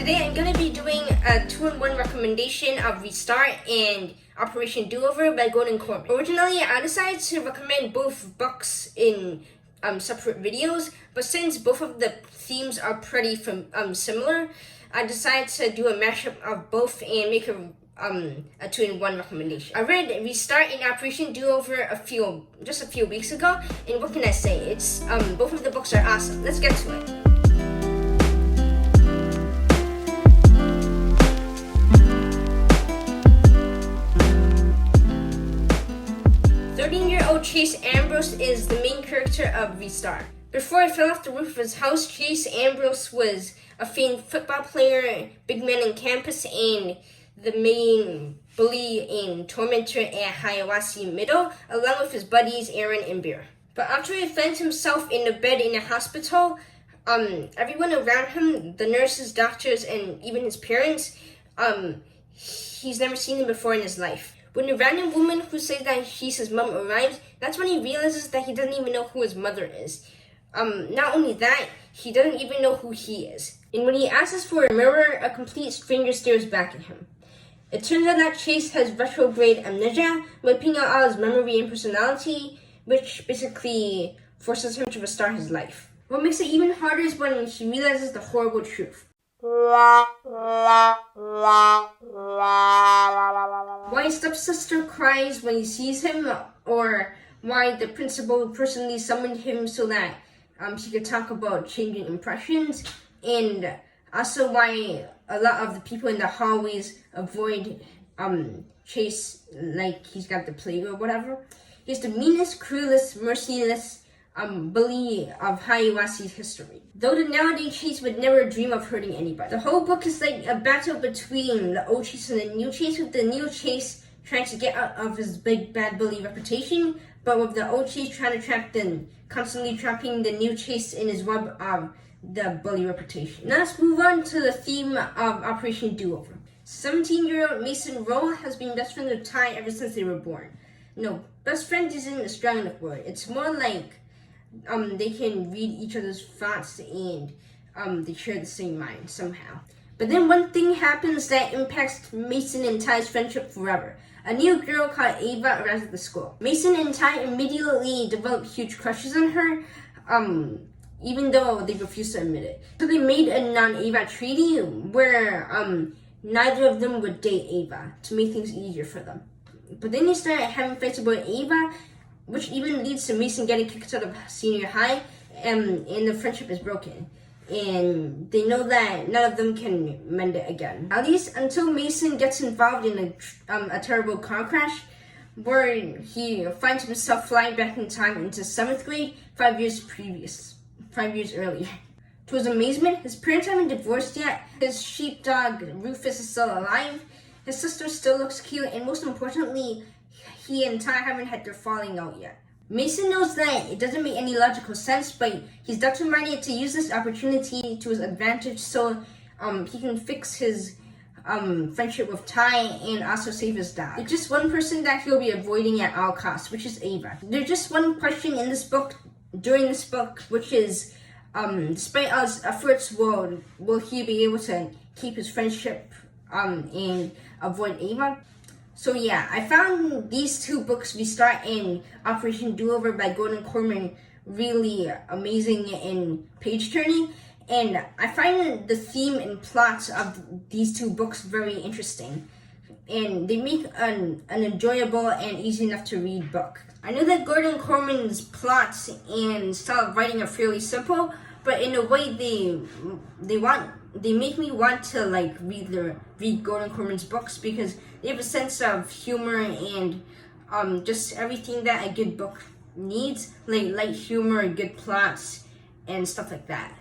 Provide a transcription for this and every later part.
Today I'm going to be doing a 2-in-1 recommendation of Restart and Operation Do-Over by Gordon Korman. Originally, I decided to recommend both books in separate videos, but since both of the themes are pretty similar, I decided to do a mashup of both and make a 2-in-1 recommendation. I read Restart and Operation Do-Over just a few weeks ago, and what can I say? It's both of the books are awesome. Let's get to it. 13-year-old Chase Ambrose is the main character of Restart. Before he fell off the roof of his house, Chase Ambrose was a famed football player, big man on campus, and the main bully and tormentor at Hiawassee Middle, along with his buddies Aaron and Bear. But after he finds himself in a bed in a hospital, everyone around him, the nurses, doctors, and even his parents, he's never seen them before in his life. When a random woman who says that she's his mom arrives, that's when he realizes that he doesn't even know who his mother is. Not only that, he doesn't even know who he is. And when he asks for a mirror, a complete stranger stares back at him. It turns out that Chase has retrograde amnesia, wiping out all his memory and personality, which basically forces him to restart his life. What makes it even harder is when he realizes the horrible truth. Why his stepsister cries when he sees him, or why the principal personally summoned him so that he could talk about changing impressions, and also why a lot of the people in the hallways avoid Chase like he's got the plague or whatever. He's the meanest, cruelest, merciless bully of Hiawassee's history. Though the nowadays Chase would never dream of hurting anybody. The whole book is like a battle between the old Chase and the new Chase, with the new Chase trying to get out of his big bad bully reputation, but with the old Chase trying to constantly trapping the new Chase in his web of the bully reputation. Now let's move on to the theme of Operation Do-Over. 17-year-old Mason Rowe has been best friends with Ty ever since they were born. No, best friend isn't a strong enough word. It's more like they can read each other's thoughts and they share the same mind somehow. But then one thing happens that impacts Mason and Ty's friendship forever. A new girl called Ava arrives at the school. Mason and Ty immediately develop huge crushes on her, even though they refuse to admit it. So they made a non-Ava treaty where neither of them would date Ava to make things easier for them. But then they started having fights about Ava, which even leads to Mason getting kicked out of senior high, and the friendship is broken. And they know that none of them can mend it again. At least until Mason gets involved in a terrible car crash, where he finds himself flying back in time into 7th grade 5 years earlier. To his amazement, his parents haven't divorced yet, his sheepdog Rufus is still alive, his sister still looks cute, and most importantly, he and Ty haven't had their falling out yet. Mason knows that it doesn't make any logical sense, but he's determined to use this opportunity to his advantage so he can fix his friendship with Ty and also save his dog. There's just one person that he'll be avoiding at all costs, which is Ava. There's just one question in this book, during this book, which is, despite all his efforts, will he be able to keep his friendship and avoid Ava? So yeah, I found these two books, Restart and Operation Do-Over by Gordon Korman, really amazing and page-turning. And I find the theme and plots of these two books very interesting. And they make an enjoyable and easy enough to read book. I know that Gordon Korman's plots and style of writing are fairly simple, but in a way they make me want to read Gordon Korman's books because they have a sense of humor and just everything that a good book needs, like light humor, good plots, and stuff like that.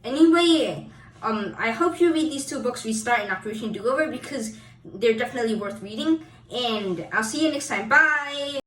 Anyway, I hope you read these two books, Restart and Operation Do-Over, because they're definitely worth reading. And I'll see you next time. Bye!